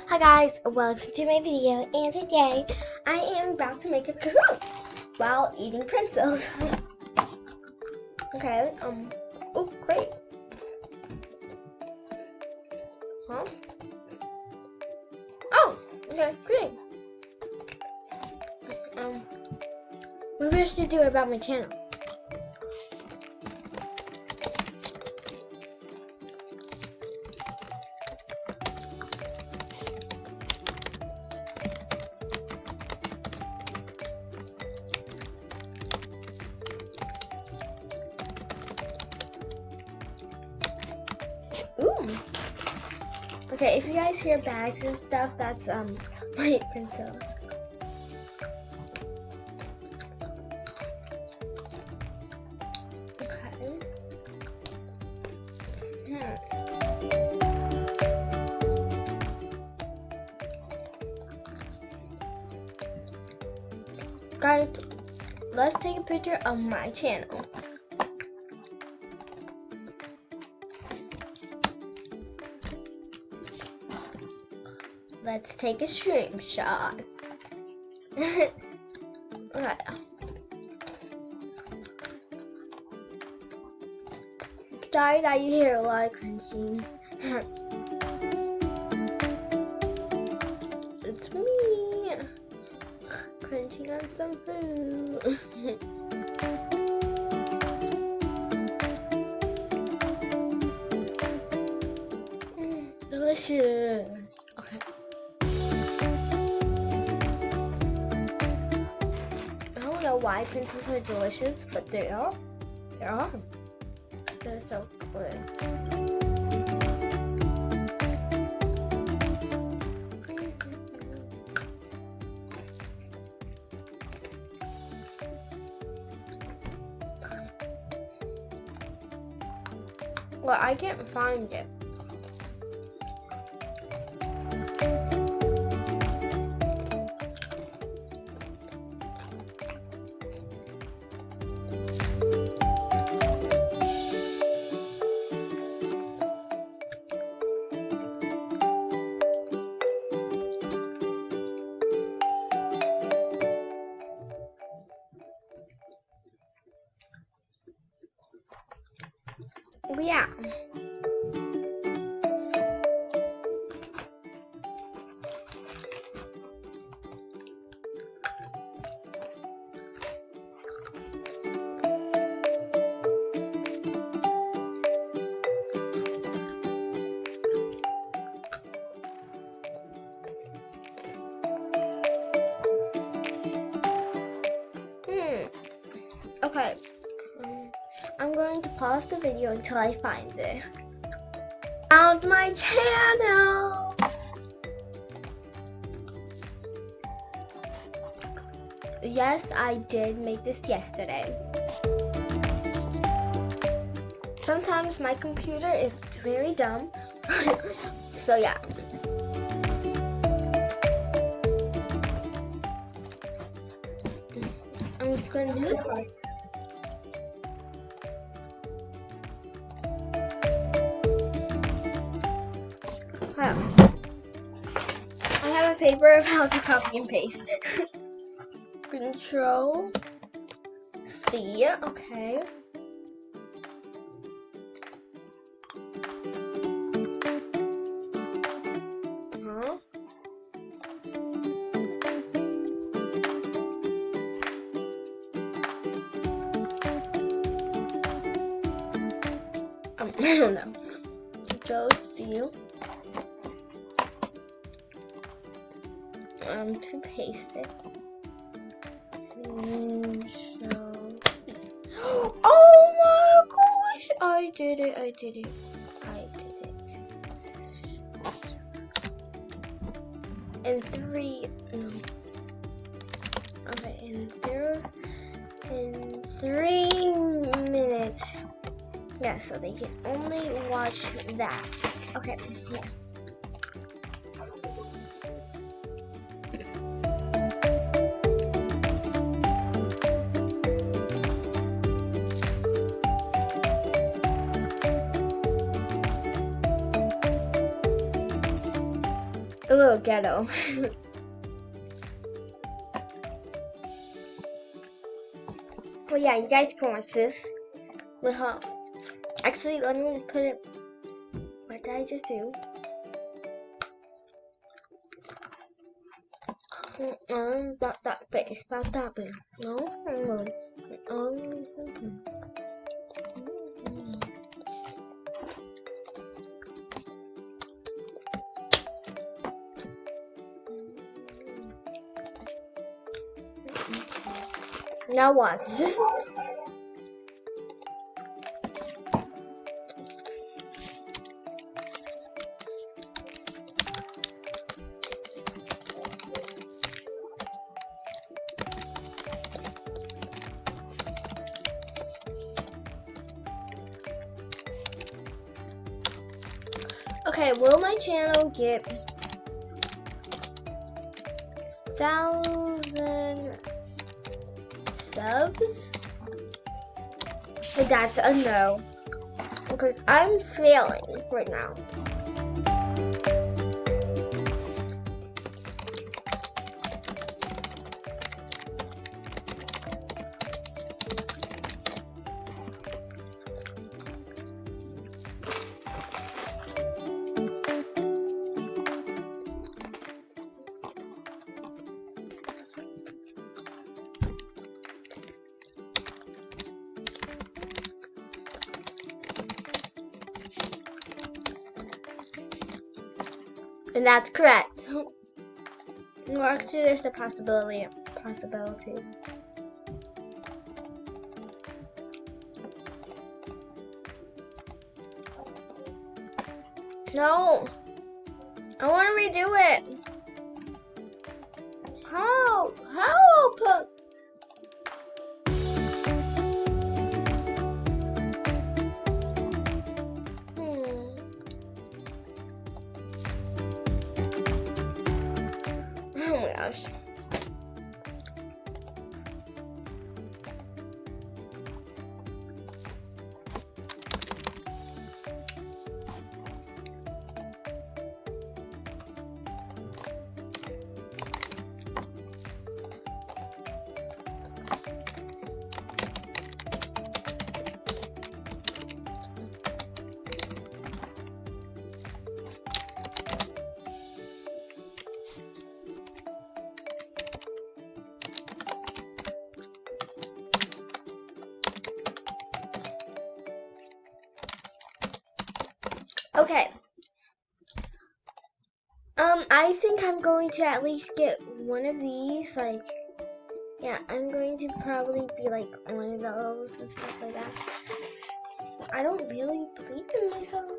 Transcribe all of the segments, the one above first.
Hi guys, welcome to my video, and today I am about to make a Kahoot while eating pretzels. Okay, oh great. Huh? Oh, okay, great. What do I should do about my channel? Ooh. Okay, if you guys hear bags and stuff, that's my pretzels. Okay. Guys, let's take a picture of my channel. Let's take a screenshot. Okay. Sorry that you hear a lot of crunching. It's me, crunching on some food. Delicious. Okay. I don't know why pretzels are delicious, but they are. They are. They're so good. Well, I can't find it. Yeah. Okay. I'm going to pause the video until I find it. Found my channel! Yes, I did make this yesterday. Sometimes my computer is very dumb. So yeah. I'm just going to do this one. I have a paper of how to copy and paste. Control C, okay. I don't know. Control C. To paste it. Oh my gosh! I did it. In 3, no. Okay, in 3 minutes. Yeah, so they can only watch that. Okay, yeah. little ghetto. Well, yeah, you guys can watch this with her. Actually, let me put it. What did I just do? About that face, about that face. No, now watch. Okay, will my channel get 1,000 subs? But that's a no. Because I'm failing right now. And that's correct. Well, actually, there's a possibility. No, I want to redo it. Help! Help! Oh my gosh. Okay. I think I'm going to at least get one of these, like, yeah, I'm going to probably be like one of those and stuff like that. I don't really believe in myself.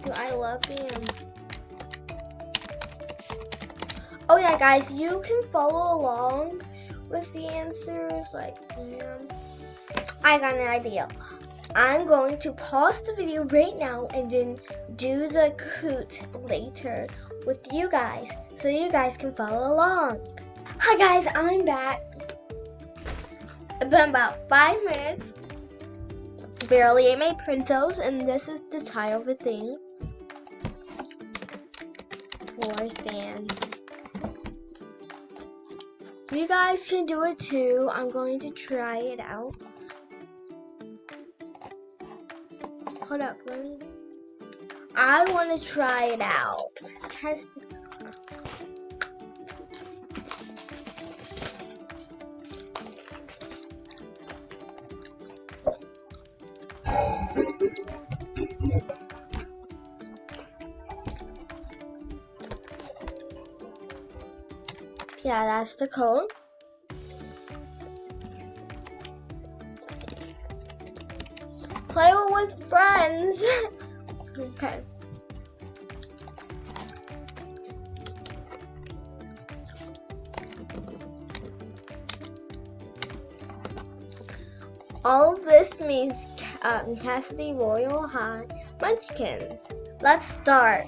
Do I love him? Oh yeah, guys, you can follow along with the answers. Like, I got an idea. I'm going to pause the video right now and then do the Kahoot later with you guys, so you guys can follow along. Hi guys, I'm back. It's been about 5 minutes. Barely ate my Prinzels, and this is the title of the thing. For fans. You guys can do it too. I'm going to try it out. Hold up, let me. I want to try it out. Test. Yeah, that's the code. Play with friends. Okay. All of this means Cassidy Royal High Munchkins. Let's start.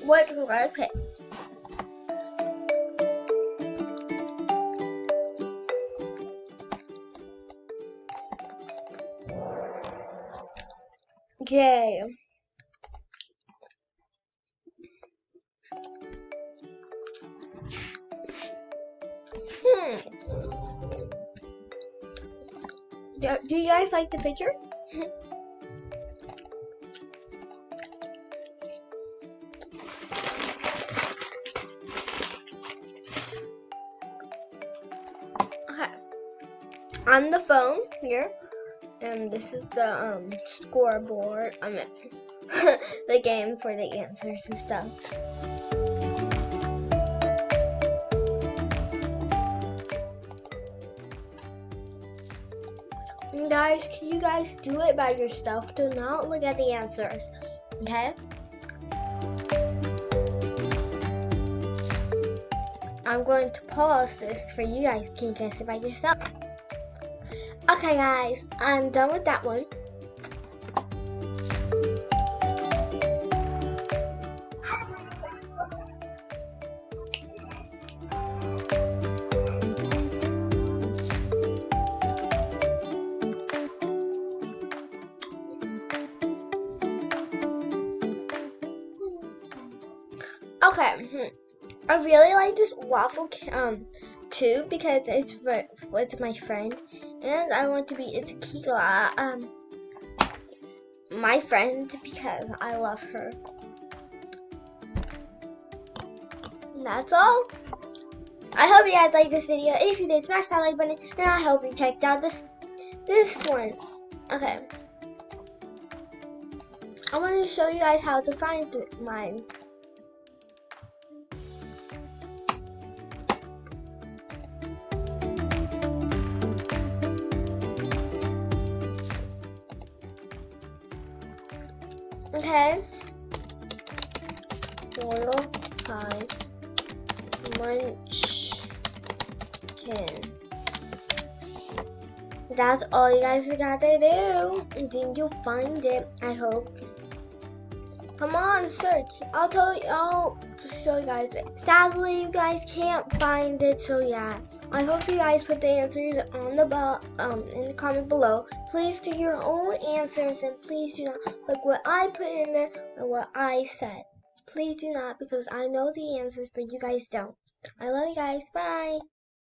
What do I pick? Yay. Do you guys like the picture? Okay. On the phone here, and this is the scoreboard. I mean, the game for the answers and stuff. And guys, can you guys do it by yourself? Do not look at the answers, okay? I'm going to pause this for you guys. Can you guess it by yourself? Okay guys, I'm done with that one. Okay, I really like this waffle tube because it's with my friend, and I want to be Kila, my friend, because I love her. And that's all. I hope you guys liked this video. If you did, smash that like button, and I hope you checked out this one. Okay, I wanted to show you guys how to find mine. Okay. Royal High Munchkin. That's all you guys gotta do. And then you'll find it, I hope. Come on, search. I'll show you guys it. Sadly, you guys can't find it, so yeah. I hope you guys put the answers on the in the comment below. Please do your own answers, and please do not like what I put in there or what I said. Please do not, because I know the answers, but you guys don't. I love you guys. Bye.